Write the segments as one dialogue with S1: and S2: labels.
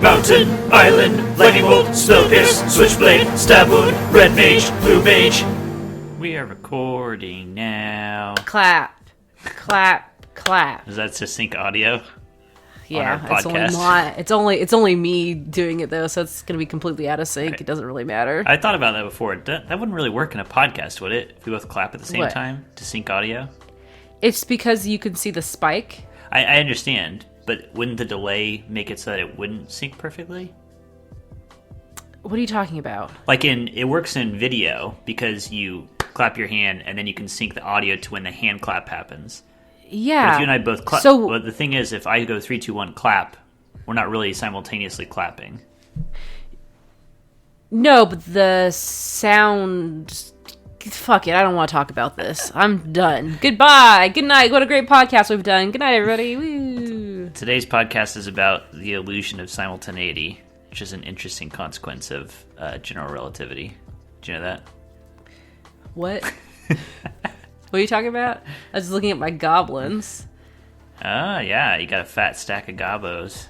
S1: Mountain, Island, Lightning Bolt, Spell Pierce, Switchblade, Stab Wound, Red Mage, Blue Mage. We are recording now.
S2: Clap, clap, clap.
S1: Is that to sync audio?
S2: Yeah, it's only me doing it though, so it's gonna be completely out of sync. Right. It doesn't really matter.
S1: I thought about that before. That wouldn't really work in a podcast, would it? If we both clap at the same time to sync audio?
S2: It's because you can see the spike.
S1: I understand, but wouldn't the delay make it so that it wouldn't sync perfectly?
S2: What are you talking about?
S1: Like it works in video because you clap your hand and then you can sync the audio to when the hand clap happens.
S2: Yeah.
S1: But if you and I both clap, well, the thing is, if I go 3, 2, 1, clap, we're not really simultaneously clapping.
S2: No, but the sound... Fuck it, I don't want to talk about this. I'm done. Goodbye. Good night. What a great podcast we've done. Good night, everybody. Woo.
S1: Today's podcast is about the illusion of simultaneity, which is an interesting consequence of general relativity. Do you know that?
S2: What? What are you talking about? I was looking at my goblins.
S1: Oh, yeah. You got a fat stack of Gobbos.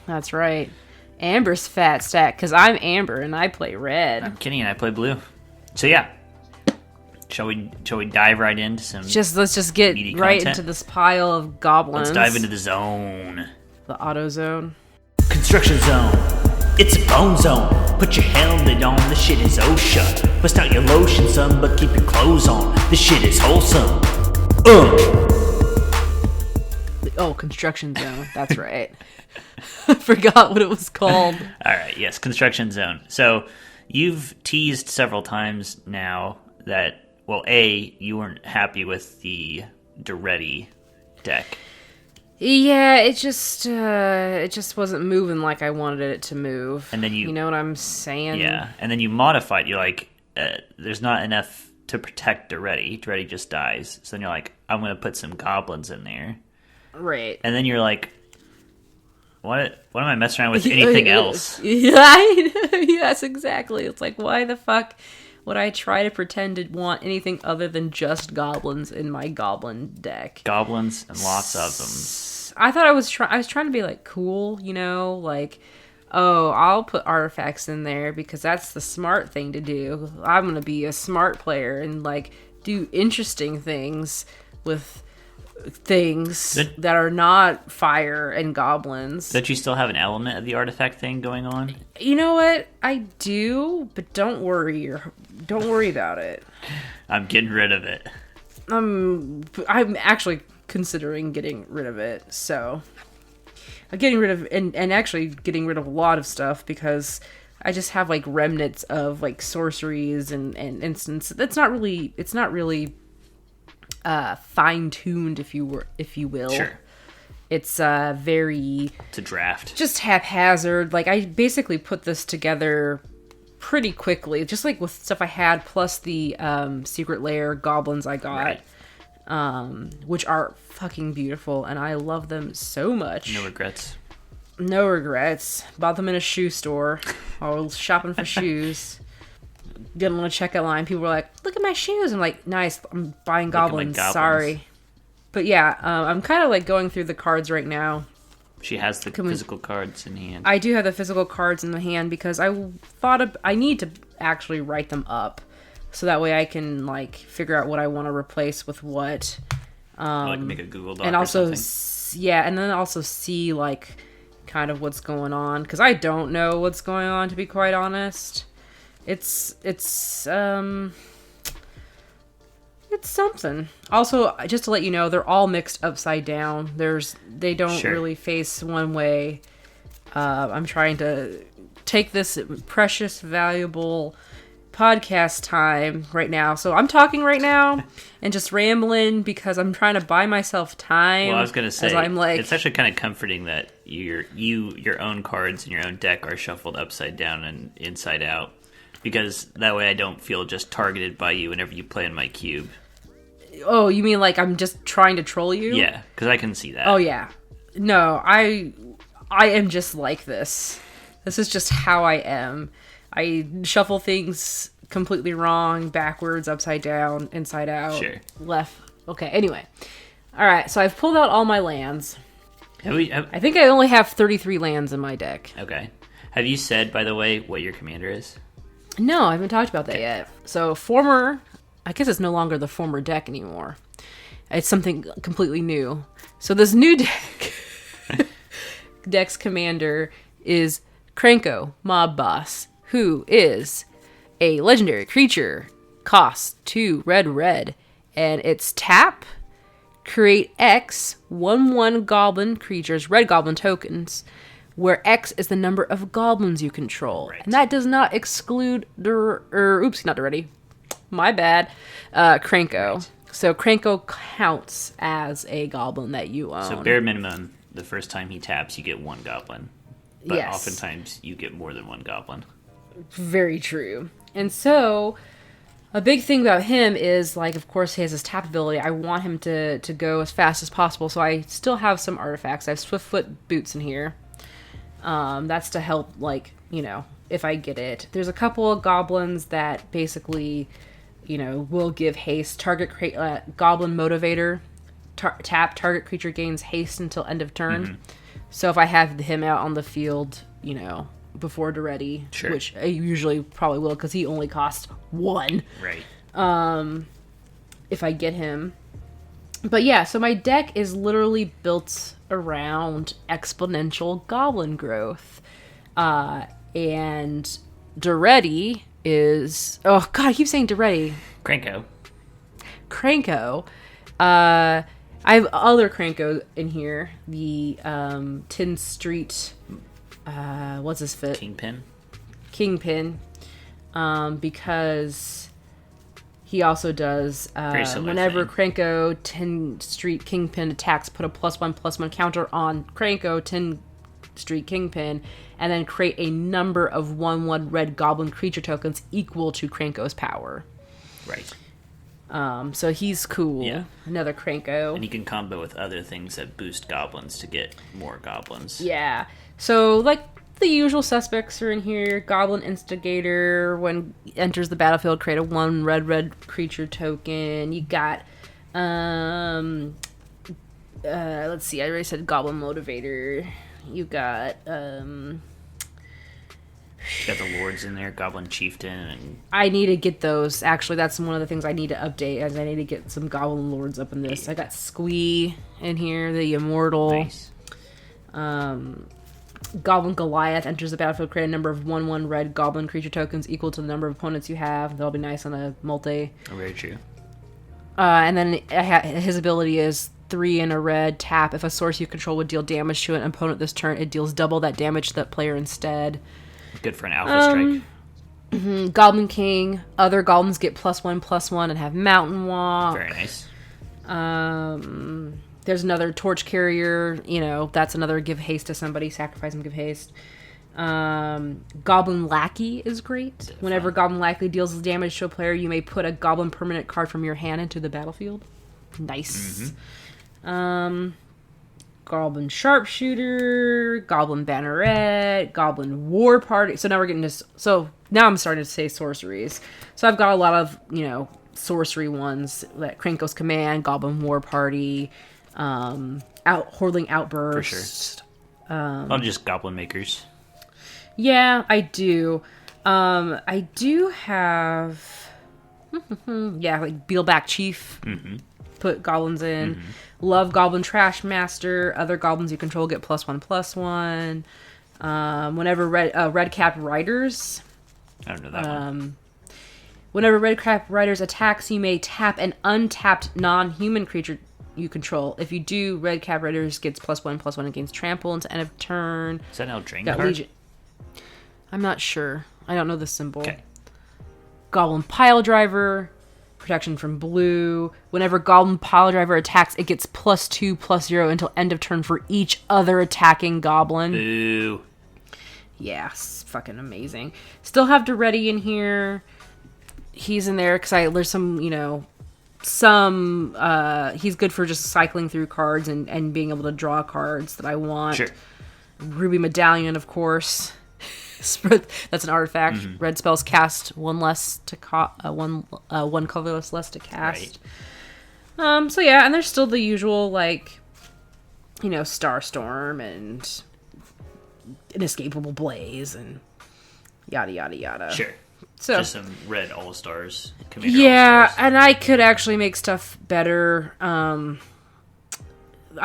S2: That's right. Amber's fat stack, because I'm Amber and I play red.
S1: I'm Kenny and I play blue. So, yeah. Shall we dive right into some
S2: Let's just get right
S1: content?
S2: into this pile of goblins.
S1: Let's dive into the zone.
S2: The auto zone.
S1: Construction zone. It's a bone zone. Put your helmet on, the shit is OSHA. Bust out your lotion, son, but keep your clothes on. This shit is wholesome.
S2: Oh, construction zone. That's right. I forgot what it was called.
S1: Alright, yes, construction zone. So, you've teased several times now that, well, A, you weren't happy with the Duretti deck.
S2: Yeah, it just wasn't moving like I wanted it to move.
S1: And then
S2: you know what I'm saying?
S1: Yeah, and then you modified. You're like, there's not enough to protect Duretti. Duretti just dies. So then you're like, I'm going to put some goblins in there.
S2: Right.
S1: And then you're like, what am I messing around with anything else?
S2: Yes, exactly. It's like, why the fuck would I try to pretend to want anything other than just goblins in my goblin deck?
S1: Goblins and lots of them.
S2: I thought I was trying to be like cool, you know, like, oh, I'll put artifacts in there because that's the smart thing to do. I'm gonna be a smart player and like do interesting things with things that are not fire and goblins.
S1: Don't you still have an element of the artifact thing going on?
S2: You know what? I do, but don't worry about it.
S1: I'm getting rid of it.
S2: I'm actually considering getting rid of it, so I'm getting rid of and actually getting rid of a lot of stuff because I just have like remnants of like sorceries and instance. It's not really fine-tuned, if you will.
S1: Sure.
S2: It's very...
S1: It's a draft.
S2: Just haphazard. Like, I basically put this together pretty quickly, just like with stuff I had, plus the Secret Lair goblins I got, which are fucking beautiful, and I love them so much.
S1: No regrets.
S2: No regrets. Bought them in a shoe store. I was shopping for shoes. Getting on a checkout line, people were like, look at my shoes. I'm like, nice, I'm buying goblins. Sorry. But yeah, I'm kind of like going through the cards right now.
S1: She has the physical cards in hand.
S2: I do have the physical cards in the hand because I thought I need to actually write them up so that way I can like figure out what I want to replace with what.
S1: Like make a Google Doc
S2: and also,
S1: or something.
S2: Yeah, and then also see like kind of what's going on because I don't know what's going on, to be quite honest. It's something. Also, just to let you know, they're all mixed upside down. They don't really face one way. I'm trying to take this precious, valuable podcast time right now. So I'm talking right now and just rambling because I'm trying to buy myself time.
S1: Well, I was going to say,
S2: I'm like,
S1: it's actually kind of comforting that your own cards in your own deck are shuffled upside down and inside out. Because that way I don't feel just targeted by you whenever you play in my cube.
S2: Oh, you mean like I'm just trying to troll you?
S1: Yeah, because I can see that.
S2: Oh, yeah. No, I am just like this. This is just how I am. I shuffle things completely wrong, backwards, upside down, inside out, left. Okay, anyway. All right, so I've pulled out all my lands. I think I only have 33 lands in my deck.
S1: Okay. Have you said, by the way, what your commander is?
S2: No, I haven't talked about that yet. So I guess it's no longer the former deck anymore. It's something completely new. So this new deck's commander is Krenko, Mob Boss, who is a legendary creature. Costs 2 red, and it's tap, create X 1/1 goblin creatures, red goblin tokens, where X is the number of goblins you control. Right. And that does not exclude not already. My bad. Krenko. Right. So Krenko counts as a goblin that you own.
S1: So bare minimum, the first time he taps, you get 1 goblin. But oftentimes you get more than 1 goblin.
S2: Very true. And so a big thing about him is, like, of course, he has his tap ability. I want him to go as fast as possible, so I still have some artifacts. I have Swiftfoot Boots in here. That's to help, like, if I get it. There's a couple of goblins that basically, will give haste. Target Goblin Motivator. Tap, target creature gains haste until end of turn. Mm-hmm. So if I have him out on the field, before to ready, sure. Which I usually probably will because he only costs 1.
S1: Right.
S2: If I get him. But yeah, so my deck is literally built around exponential goblin growth. And Duretti is... Oh, God, I keep saying Duretti. Krenko. I have other Krenko in here. The 10 Street... what's his fit? Kingpin. Because he also does whenever Krenko 10 Street Kingpin attacks, put a +1/+1 counter on Krenko 10 Street Kingpin, and then create a number of 1/1 red goblin creature tokens equal to Krenko's power.
S1: Right.
S2: So he's cool. Yeah. Another Krenko.
S1: And he can combo with other things that boost goblins to get more goblins.
S2: Yeah. So, like, the usual suspects are in here. Goblin Instigator, when enters the battlefield, create a 1 red creature token. You got, let's see, I already said Goblin Motivator. You got,
S1: You got the Lords in there, Goblin Chieftain. And
S2: I need to get those. Actually, that's one of the things I need to update, as I need to get some Goblin Lords up in this. I got Squee in here, the Immortal.
S1: Nice.
S2: Goblin Goliath enters the battlefield, create a number of 1/1 red goblin creature tokens equal to the number of opponents you have. That'll be nice on a multi.
S1: Oh, very true.
S2: And then his ability is 3 and a red, tap. If a source you control would deal damage to an opponent this turn, it deals double that damage to that player instead.
S1: Good for an alpha strike.
S2: Goblin King. Other goblins get +1/+1 and have Mountain Walk.
S1: Very nice.
S2: There's another Torch Carrier, that's another give haste to somebody, sacrifice and give haste. Goblin Lackey is great. Whenever Goblin Lackey deals damage to a player, you may put a goblin permanent card from your hand into the battlefield. Nice. Mm-hmm. Goblin Sharpshooter, Goblin Banneret, Goblin War Party. So now we're getting to... So now I'm starting to say sorceries. So I've got a lot of, sorcery ones, like Krenko's Command, Goblin War Party... Hordling Outburst.
S1: For sure. All just goblin makers.
S2: Yeah, I do. I do have... like Beelback Chief.
S1: Mm-hmm.
S2: Put goblins in. Mm-hmm. Love Goblin Trash Master. Other goblins you control get +1/+1. Whenever Red Cap Riders...
S1: I don't know that one.
S2: Whenever Red Cap Riders attacks, you may tap an untapped non-human creature you control. If you do, Red Cap Riders gets +1/+1 against trample until end of turn.
S1: Is that an Eldraine card?
S2: Legion. I'm not sure. I don't know the symbol.
S1: Okay.
S2: Goblin Pile Driver. Protection from blue. Whenever Goblin Pile Driver attacks, it gets +2/+0 until end of turn for each other attacking goblin.
S1: Boo.
S2: Yeah, fucking amazing. Still have Duretti in here. He's in there because there's some, he's good for just cycling through cards and being able to draw cards that I want.
S1: Sure.
S2: Ruby Medallion, of course. That's an artifact. Mm-hmm. Red spells cast one less to one colorless less to cast. Right. So yeah, and there's still the usual Starstorm and inescapable blaze and yada yada yada.
S1: Sure.
S2: So
S1: just some red all-stars. Commander
S2: yeah,
S1: all-stars.
S2: and I could actually make stuff better. I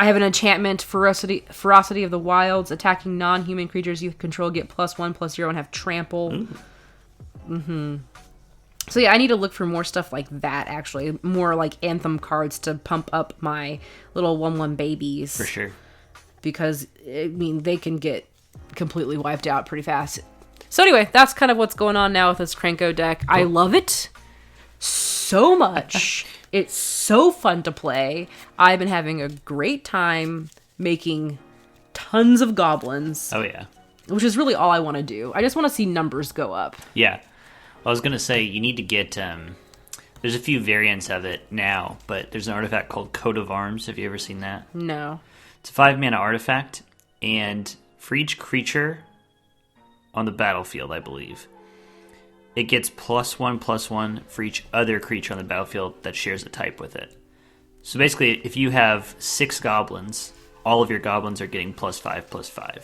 S2: have an enchantment, Ferocity of the Wilds. Attacking non-human creatures you control get +1/+0 and have trample. So yeah, I need to look for more stuff like that, actually. More like Anthem cards to pump up my little 1/1 babies.
S1: For sure.
S2: Because, I mean, they can get completely wiped out pretty fast. So anyway, that's kind of what's going on now with this Krenko deck. Cool. I love it so much. It's so fun to play. I've been having a great time making tons of goblins.
S1: Oh, yeah.
S2: Which is really all I want to do. I just want to see numbers go up.
S1: Yeah. I was going to say, you need to get... there's a few variants of it now, but there's an artifact called Coat of Arms. Have you ever seen that?
S2: No.
S1: It's a 5-mana artifact, and for each creature on the battlefield, I believe, it gets +1/+1 for each other creature on the battlefield that shares a type with it. So basically, if you have 6 goblins, all of your goblins are getting +5/+5.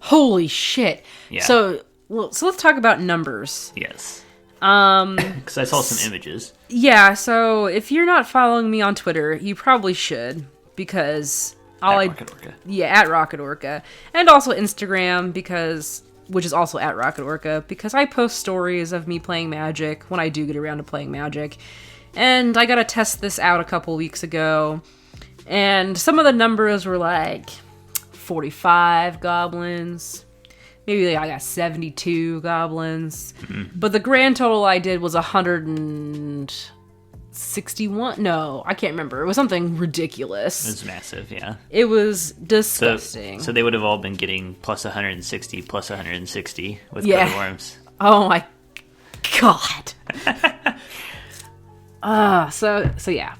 S2: Holy shit.
S1: Yeah.
S2: So let's talk about numbers.
S1: Yes. Because I saw some images.
S2: Yeah, so if you're not following me on Twitter, you probably should, because
S1: Rocket Orca.
S2: Yeah, at Rocket Orca. And also Instagram, which is also at Rocket Orca, because I post stories of me playing Magic when I do get around to playing Magic. And I got to test this out a couple weeks ago, and some of the numbers were like 45 goblins. Maybe I got 72 goblins. Mm-hmm. But the grand total I did was 161. No, I can't remember. It was something ridiculous.
S1: It was massive, yeah.
S2: It was disgusting.
S1: So they would have all been getting +160, +160 with Coat of Arms.
S2: Oh my god. So yeah.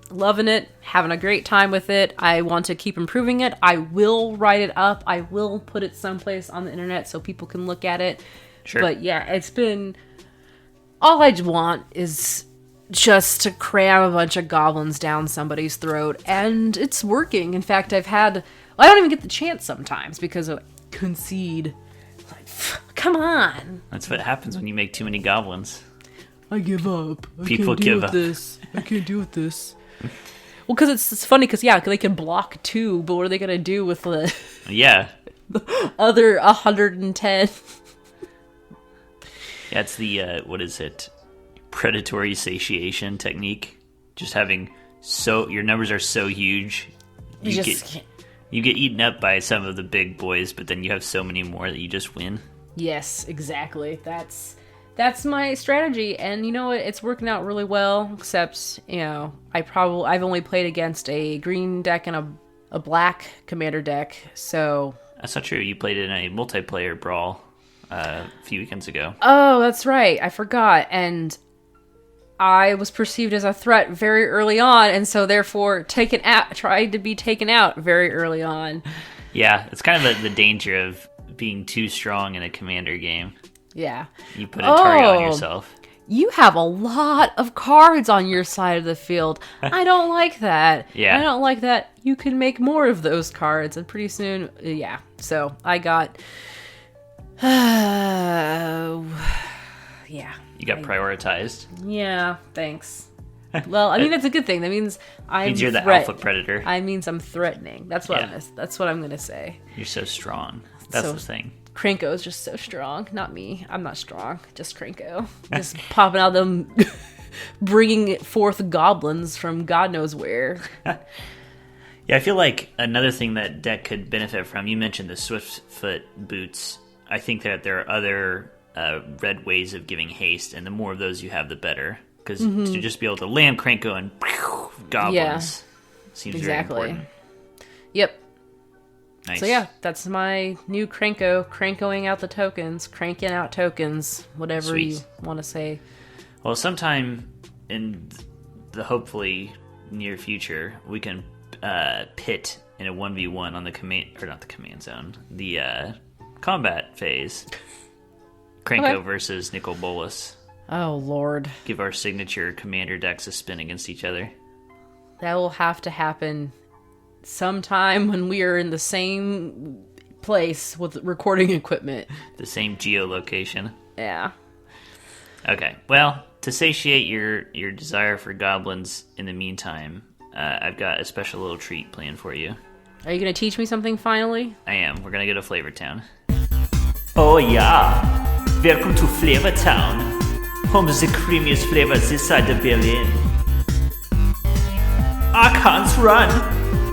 S2: Loving it, having a great time with it. I want to keep improving it. I will write it up. I will put it someplace on the internet so people can look at it.
S1: Sure.
S2: But yeah, it's been... All I want is just to cram a bunch of goblins down somebody's throat, and it's working. In fact, I don't even get the chance sometimes because of concede. Like, come on.
S1: That's what happens when you make too many goblins.
S2: I give up.
S1: People give up.
S2: I can't deal with this. Well, because it's funny, because they can block 2, but what are they going to do with the other 110?
S1: Yeah, it's the, what is it? Predatory satiation technique. Just having your numbers are so huge, you get eaten up by some of the big boys, but then you have so many more that you just win.
S2: Yes, exactly. That's my strategy, and you know what? It's working out really well, except, I've only played against a green deck and a black commander deck, so...
S1: That's not true. You played in a multiplayer brawl a few weekends ago.
S2: Oh, that's right. I forgot, and I was perceived as a threat very early on, and so therefore tried to be taken out very early on.
S1: Yeah, it's kind of the danger of being too strong in a commander game.
S2: Yeah.
S1: You put a target on yourself.
S2: You have a lot of cards on your side of the field. I don't like that.
S1: Yeah.
S2: I don't like that. You can make more of those cards, and pretty soon, yeah. So I got... yeah.
S1: You got prioritized.
S2: Yeah, thanks. Well, I mean, that's a good thing. That means
S1: you're the alpha predator.
S2: I means I'm threatening. That's what I'm gonna say.
S1: You're so strong. That's the thing.
S2: Krenko is just so strong. Not me. I'm not strong. Just Krenko. Just popping out them, bringing forth goblins from God knows where.
S1: Yeah, I feel like another thing that deck could benefit from, you mentioned the Swiftfoot boots. I think that there are other red ways of giving haste, and the more of those you have, the better. Because to just be able to land Krenko and goblins seems very important.
S2: Yep.
S1: Nice.
S2: So yeah, that's my new crankoing out the tokens, cranking out tokens, whatever you want to say.
S1: Well, sometime in the hopefully near future, we can pit in a 1v1 on the combat phase. Krenko versus Nicol Bolas.
S2: Oh Lord.
S1: Give our signature commander decks a spin against each other.
S2: That will have to happen sometime when we are in the same place with recording equipment.
S1: The same geolocation.
S2: Yeah.
S1: Okay. Well, to satiate your desire for goblins in the meantime, I've got a special little treat planned for you.
S2: Are you going to teach me something finally?
S1: I am. We're going to go to Flavor Town.
S3: Oh yeah, welcome to Flavor Town, home of the creamiest flavors this side of Berlin. I can't run.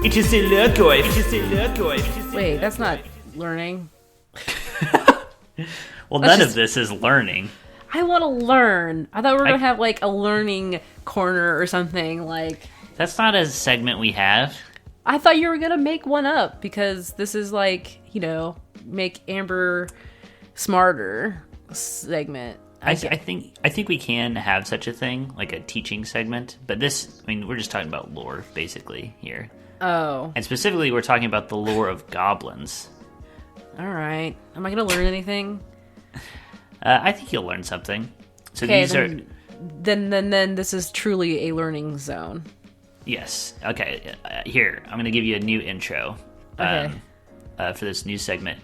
S3: It is a Lehrgäuf.
S2: Wait, that's not learning.
S1: Well, none of this is learning.
S2: I want to learn. I thought we were going to have like a learning corner or something like.
S1: That's not a segment we have.
S2: I thought you were going to make one up because this is like, make Amber smarter segment.
S1: I think we can have such a thing, like a teaching segment, but we're just talking about lore, basically, here.
S2: Oh.
S1: And specifically, we're talking about the lore of goblins.
S2: All right. Am I going to learn anything?
S1: I think you'll learn something. So
S2: okay,
S1: these are...
S2: Then this is truly a learning zone.
S1: Yes. Okay, here, I'm going to give you a new intro
S2: Okay.
S1: For this new segment.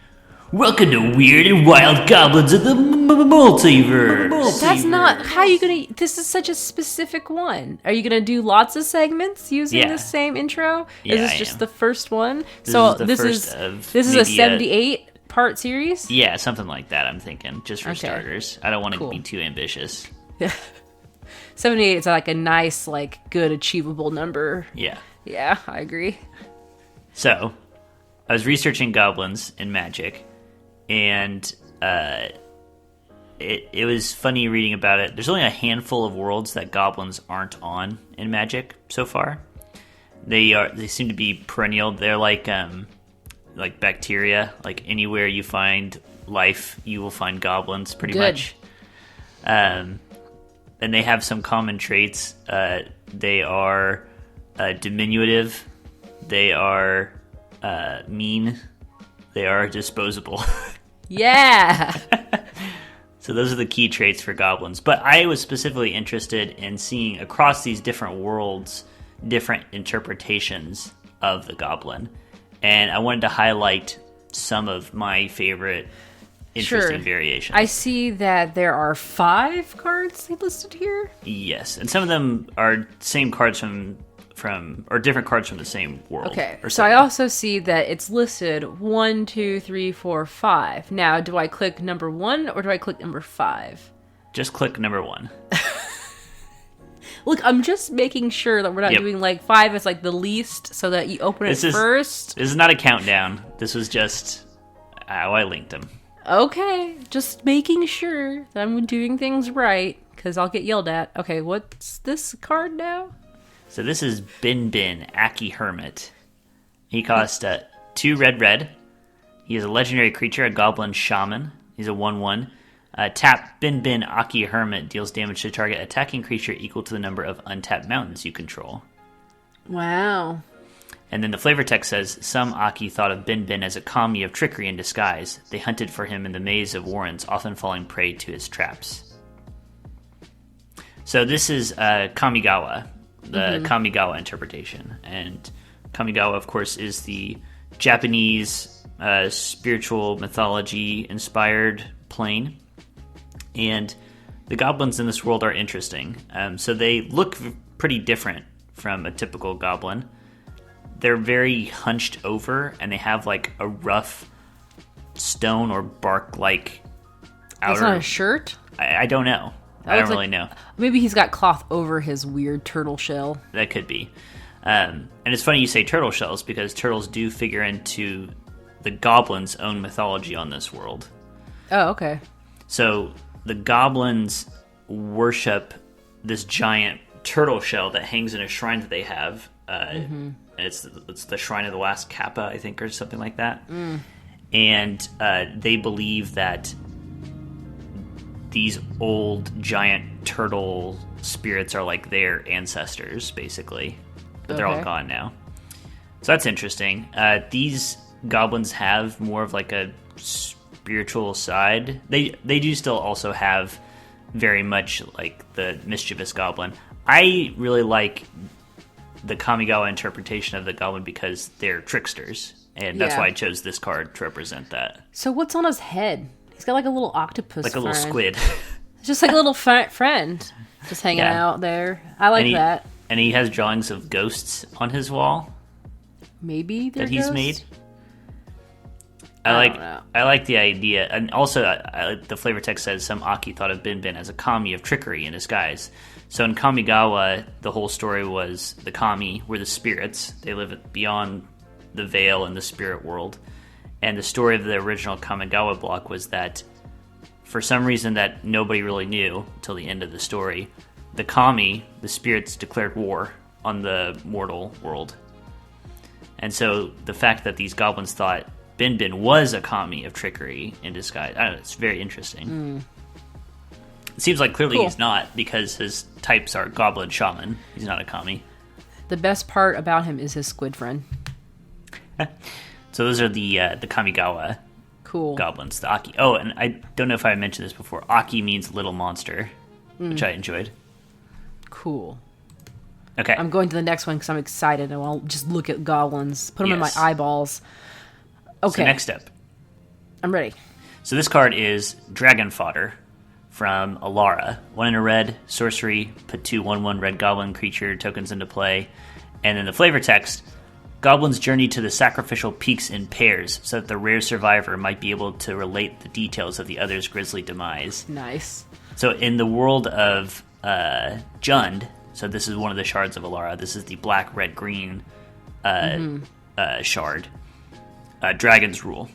S3: Welcome to Weird and Wild Goblins of the Multiverse.
S2: That's not how you gonna. This is such a specific one. Are you gonna do lots of segments using the same intro?
S1: Yeah,
S2: is this
S1: I
S2: just
S1: am.
S2: The first one?
S1: This
S2: is a 78 part series.
S1: Yeah, something like that. I'm thinking just for starters. I don't want to be too ambitious.
S2: 78 is like a nice, like good, achievable number.
S1: Yeah.
S2: Yeah, I agree.
S1: So, I was researching goblins in Magic. And it was funny reading about it. There's only a handful of worlds that goblins aren't on in Magic so far. They seem to be perennial. They're like bacteria. Like anywhere you find life, you will find goblins pretty much. And they have some common traits. They are diminutive. They are mean. They are disposable.
S2: Yeah.
S1: So those are the key traits for goblins. But I was specifically interested in seeing across these different worlds, different interpretations of the goblin. And I wanted to highlight some of my favorite interesting variations.
S2: I see that there are 5 cards listed here.
S1: Yes. And some of them are same cards from or different cards from the same world.
S2: Okay, so I also see that it's listed 1, 2, 3, 4, 5. Now, do I click number 1 or do I click number 5?
S1: Just click number 1.
S2: Look, I'm just making sure that we're not doing like 5 as like the least, so that you open it first.
S1: This is not a countdown. This was just how I linked them.
S2: Okay, just making sure that I'm doing things right, because I'll get yelled at. Okay, what's this card now?
S1: So this is Bin Bin, Aki Hermit. He costs 2 red. He is a legendary creature, a goblin shaman. He's a 1/1. Tap Bin Bin, Aki Hermit deals damage to target attacking creature equal to the number of untapped mountains you control.
S2: Wow.
S1: And then the flavor text says, some Aki thought of Bin Bin as a kami of trickery and disguise. They hunted for him in the maze of warrens, often falling prey to his traps. So this is Kamigawa. The Kamigawa interpretation. And Kamigawa, of course, is the Japanese spiritual mythology-inspired plane. And the goblins in this world are interesting. So they look pretty different from a typical goblin. They're very hunched over, and they have like a rough stone or bark-like outer...
S2: That's not a shirt?
S1: I don't know. I don't really know.
S2: Maybe he's got cloth over his weird turtle shell.
S1: That could be. And it's funny you say turtle shells, because turtles do figure into the goblins' own mythology on this world. Oh,
S2: okay.
S1: So the goblins worship this giant turtle shell that hangs in a shrine that they have. And it's the Shrine of the Last Kappa, I think, or something like that. And they believe that these old giant turtle spirits are like their ancestors, basically. But they're all gone now. So that's interesting. These goblins have more of like a spiritual side. They do still also have very much like the mischievous goblin. I really like the Kamigawa interpretation of the goblin because they're tricksters. And that's why I chose this card to represent that.
S2: So what's on his head? He's got like a little octopus
S1: Like a little squid.
S2: It's just like a little friend just hanging out there. I like that.
S1: And he has drawings of ghosts on his wall.
S2: Maybe they're
S1: that he's
S2: ghosts?
S1: made.
S2: I
S1: like the idea. And also, the flavor text says some Aki thought of Bin Bin as a kami of trickery in disguise. So in Kamigawa, the whole story was the kami were the spirits. They live beyond the veil in the spirit world. And the story of the original Kamigawa block was that for some reason that nobody really knew until the end of the story, the kami, the spirits, declared war on the mortal world. And so the fact that these goblins thought Bin Bin was a kami of trickery in disguise, I don't know, it's very interesting. It seems like clearly he's not, because his types are goblin shaman. He's not a kami.
S2: The best part about him is his squid friend.
S1: So those are the Kamigawa goblins, the Aki. Oh, and I don't know if I mentioned this before. Aki means little monster, which I enjoyed.
S2: Cool.
S1: Okay.
S2: I'm going to the next one because I'm excited and I'll just look at goblins, put them in my eyeballs. Okay.
S1: So next up.
S2: I'm ready.
S1: So this card is Dragon Fodder from Alara. 1 in a red, sorcery, put 2 1/1 red goblin creature tokens into play. And then the flavor text, goblins journey to the sacrificial peaks in pairs so that the rare survivor might be able to relate the details of the other's grisly demise.
S2: Nice.
S1: So in the world of Jund, so this is one of the shards of Alara, this is the black, red, green shard. Dragons rule.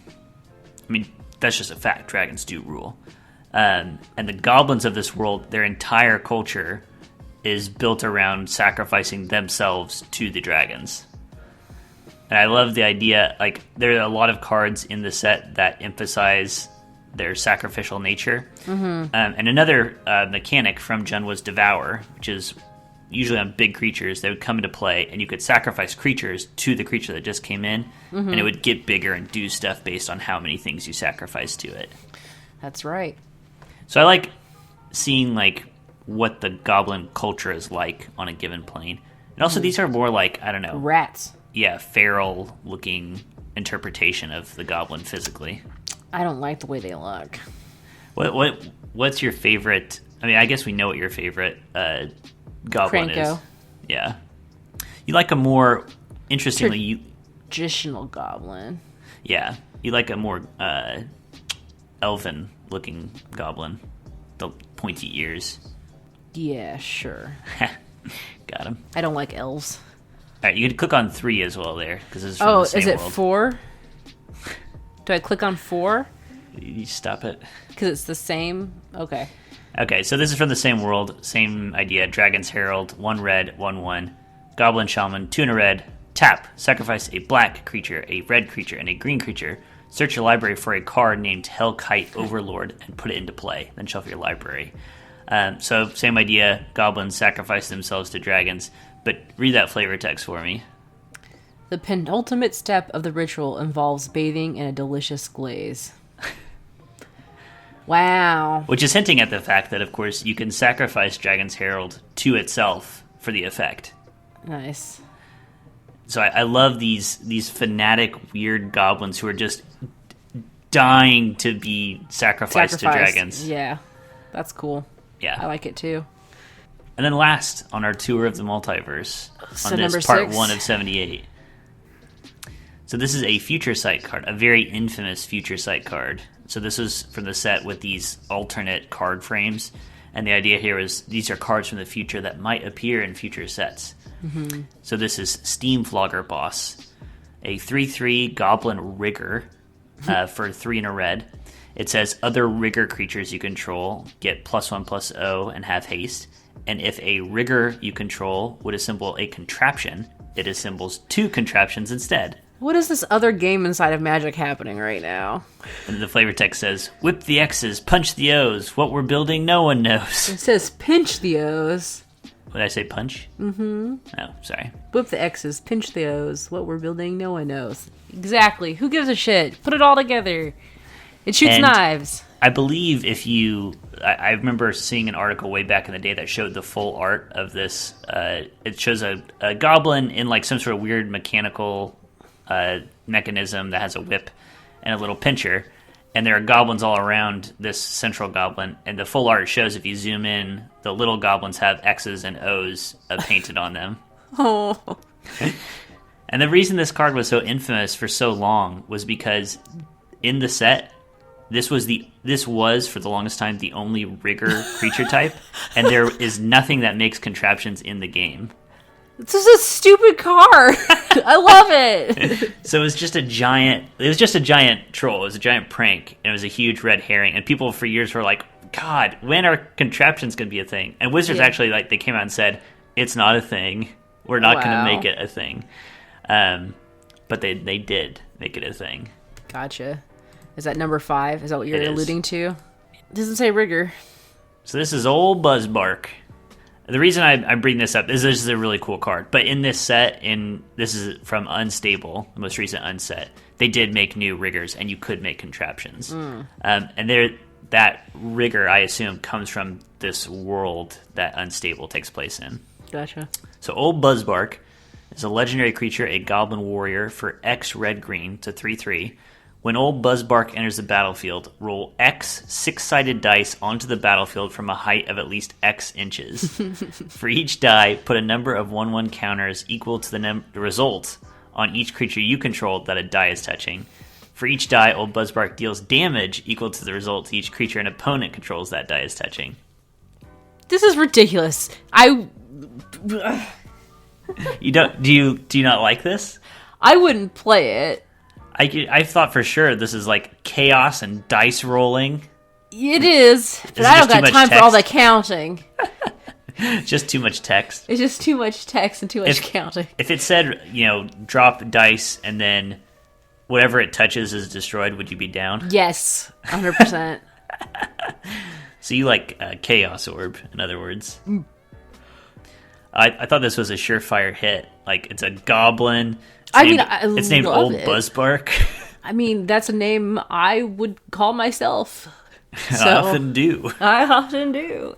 S1: I mean, that's just a fact. Dragons do rule. And the goblins of this world, their entire culture is built around sacrificing themselves to the dragons. And I love the idea, like, there are a lot of cards in the set that emphasize their sacrificial nature. And another mechanic from Jund was Devour, which is usually on big creatures. They would come into play, and you could sacrifice creatures to the creature that just came in, and it would get bigger and do stuff based on how many things you sacrifice to it.
S2: That's right.
S1: So I like seeing, like, what the goblin culture is like on a given plane. And also these are more like, I don't know.
S2: Rats.
S1: Yeah, feral-looking interpretation of the goblin physically.
S2: I don't like the way they look.
S1: What's your favorite? I mean, I guess we know what your favorite goblin is. Yeah, you like a more interestingly
S2: traditional goblin.
S1: Yeah, you like a more elven-looking goblin, the pointy ears.
S2: Yeah, sure.
S1: Got him.
S2: I don't like elves.
S1: All right, you can click on 3 as well there, because this is from the same
S2: is it
S1: world.
S2: 4? Do I click on 4?
S1: You stop it.
S2: Because it's the same? Okay.
S1: Okay, so this is from the same world, same idea. Dragon's Herald, 1 red, 1/1. Goblin Shaman, 2 in a red. Tap, sacrifice a black creature, a red creature, and a green creature. Search your library for a card named Hellkite Overlord and put it into play. Then shuffle your library. So same idea, goblins sacrifice themselves to dragons. But read that flavor text for me.
S2: The penultimate step of the ritual involves bathing in a delicious glaze. Wow.
S1: Which is hinting at the fact that, of course, you can sacrifice Dragon's Herald to itself for the effect.
S2: Nice.
S1: So I love these fanatic, weird goblins who are just dying to be sacrificed to dragons.
S2: Yeah, that's cool.
S1: Yeah.
S2: I like it too.
S1: And then last on our tour of the multiverse,
S2: so
S1: on this part 1 of 78. So this is a Future Sight card, a very infamous Future Sight card. So this is from the set with these alternate card frames. And the idea here is these are cards from the future that might appear in future sets. So this is Steam Flogger Boss, a 3/3 Goblin Rigger for 3 in a red. It says other Rigger creatures you control get +1/+0 and have haste. And if a Rigger you control would assemble a contraption, it assembles 2 contraptions instead.
S2: What is this other game inside of Magic happening right now?
S1: And the flavor text says, whip the X's, punch the O's. What we're building, no one knows.
S2: It says pinch the O's.
S1: What did I say, punch? Mm-hmm. Oh, sorry.
S2: Whip the X's, pinch the O's. What we're building, no one knows. Exactly. Who gives a shit? Put it all together. It shoots knives.
S1: I believe if you... I remember seeing an article way back in the day that showed the full art of this. It shows a goblin in like some sort of weird mechanical mechanism that has a whip and a little pincher. And there are goblins all around this central goblin. And the full art shows, if you zoom in, the little goblins have X's and O's painted on them.
S2: Oh.
S1: And the reason this card was so infamous for so long was because in the set, this was for the longest time the only rigger creature type, and there is nothing that makes contraptions in the game.
S2: This is a stupid card. I love it.
S1: So it was just a giant troll. It was a giant prank, and it was a huge red herring. And people for years were like, God, when are contraptions going to be a thing? And Wizards actually, they came out and said, it's not a thing. We're not going to make it a thing. But they did make it a thing.
S2: Gotcha. Is that number 5? Is that what you're alluding to? It doesn't say rigger.
S1: So this is old Buzzbark. The reason I'm bringing this up is this is a really cool card. But in this set, this is from Unstable, the most recent unset, they did make new riggers, and you could make contraptions. And that rigger, I assume, comes from this world that Unstable takes place in.
S2: Gotcha.
S1: So Old Buzzbark is a legendary creature, a goblin warrior for X red-green to 3/3. When Old Buzzbark enters the battlefield, roll X 6-sided dice onto the battlefield from a height of at least X inches. For each die, put a number of 1/1 counters equal to the result on each creature you control that a die is touching. For each die, Old Buzzbark deals damage equal to the result to each creature an opponent controls that die is touching.
S2: This is ridiculous.
S1: You don't? Do you not like this?
S2: I wouldn't play it.
S1: I thought for sure this is like chaos and dice rolling.
S2: It is, but I don't got time for all that counting.
S1: Just too much text.
S2: It's just too much text and too much counting.
S1: If it said, drop dice and then whatever it touches is destroyed, would you be down?
S2: Yes, 100%.
S1: So you like Chaos Orb, in other words. I thought this was a surefire hit. Like, it's a goblin. It's named Old Buzzbark.
S2: I mean, that's a name I would call myself.
S1: I often do.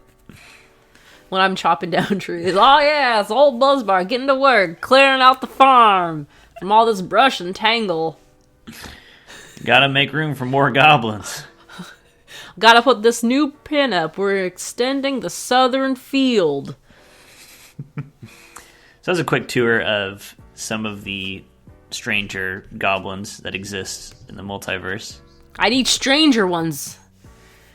S2: When I'm chopping down trees. Oh yeah, it's Old Buzzbark getting to work, clearing out the farm from all this brush and tangle.
S1: Gotta make room for more goblins.
S2: Gotta put this new pin up. We're extending the southern field.
S1: So that was a quick tour of some of the stranger goblins that exist in the multiverse.
S2: I need stranger ones.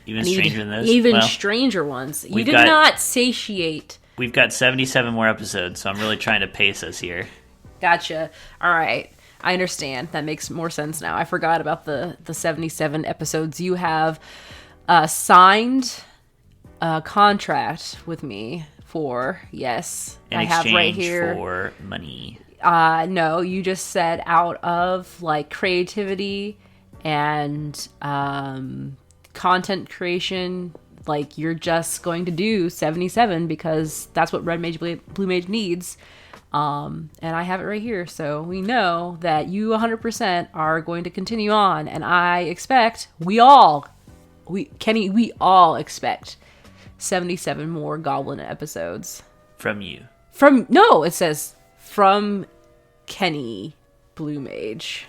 S1: Even stranger than this?
S2: Even stranger ones. You did not satiate.
S1: We've got 77 more episodes, so I'm really trying to pace us here.
S2: Gotcha. All right. I understand. That makes more sense now. I forgot about the 77 episodes. You have signed a contract with me for, yes,
S1: in
S2: I have right
S1: exchange
S2: here.
S1: For money.
S2: No, you just said out of like creativity and content creation, like you're just going to do 77 because that's what Red Mage Blue Mage needs. And I have it right here, so we know that you 100% are going to continue on, and I expect we all expect 77 more Goblin episodes.
S1: From you.
S2: No, it says from Kenny Blue Mage.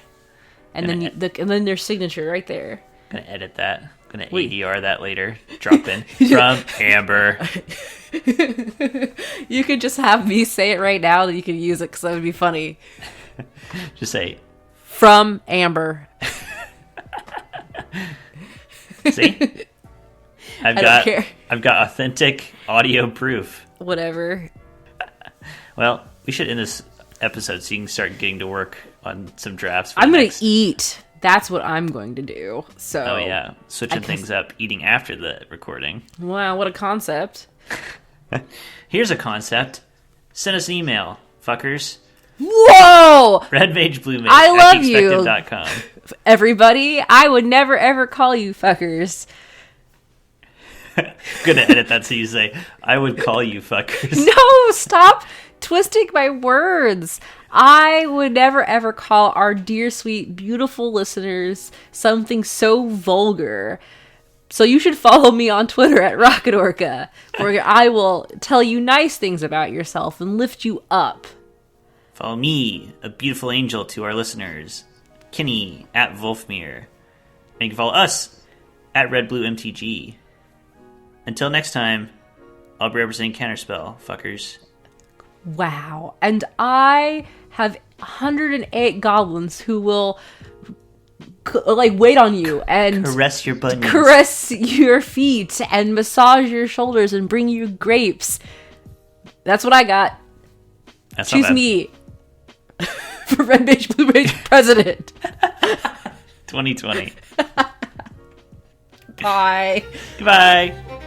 S2: And then their signature right there.
S1: I'm gonna edit that. I'm gonna ADR that later. Drop in. From Amber.
S2: You could just have me say it right now, that you can use it because that would be funny.
S1: Just say
S2: from Amber.
S1: See? I've got authentic audio proof.
S2: Whatever.
S1: Well, we should end this episode so you can start getting to work on some drafts.
S2: I'm going to eat. That's what I'm going to do. So.
S1: Oh yeah, switching things up, eating after the recording.
S2: Wow, what a concept.
S1: Here's a concept. Send us an email, fuckers.
S2: Whoa!
S1: Red Mage Blue Mage.
S2: I love you.
S1: Everybody,
S2: I would never ever call you fuckers.
S1: I'm gonna edit that so you say, I would call you fuckers.
S2: No, stop twisting my words. I would never ever call our dear, sweet, beautiful listeners something so vulgar. So you should follow me on Twitter at Rocket Orca, where I will tell you nice things about yourself and lift you up.
S1: Follow me, a beautiful angel to our listeners, Kinney at Wolfmere. And you can follow us at RedBlueMTG. Until next time, I'll be representing Counterspell, fuckers.
S2: Wow. And I have 108 goblins who will wait on you and
S1: caress your bunions,
S2: caress your feet and massage your shoulders and bring you grapes. That's what I got.
S1: That's
S2: Choose me for Red Mage Blue Mage president.
S1: 2020.
S2: Bye.
S1: Goodbye.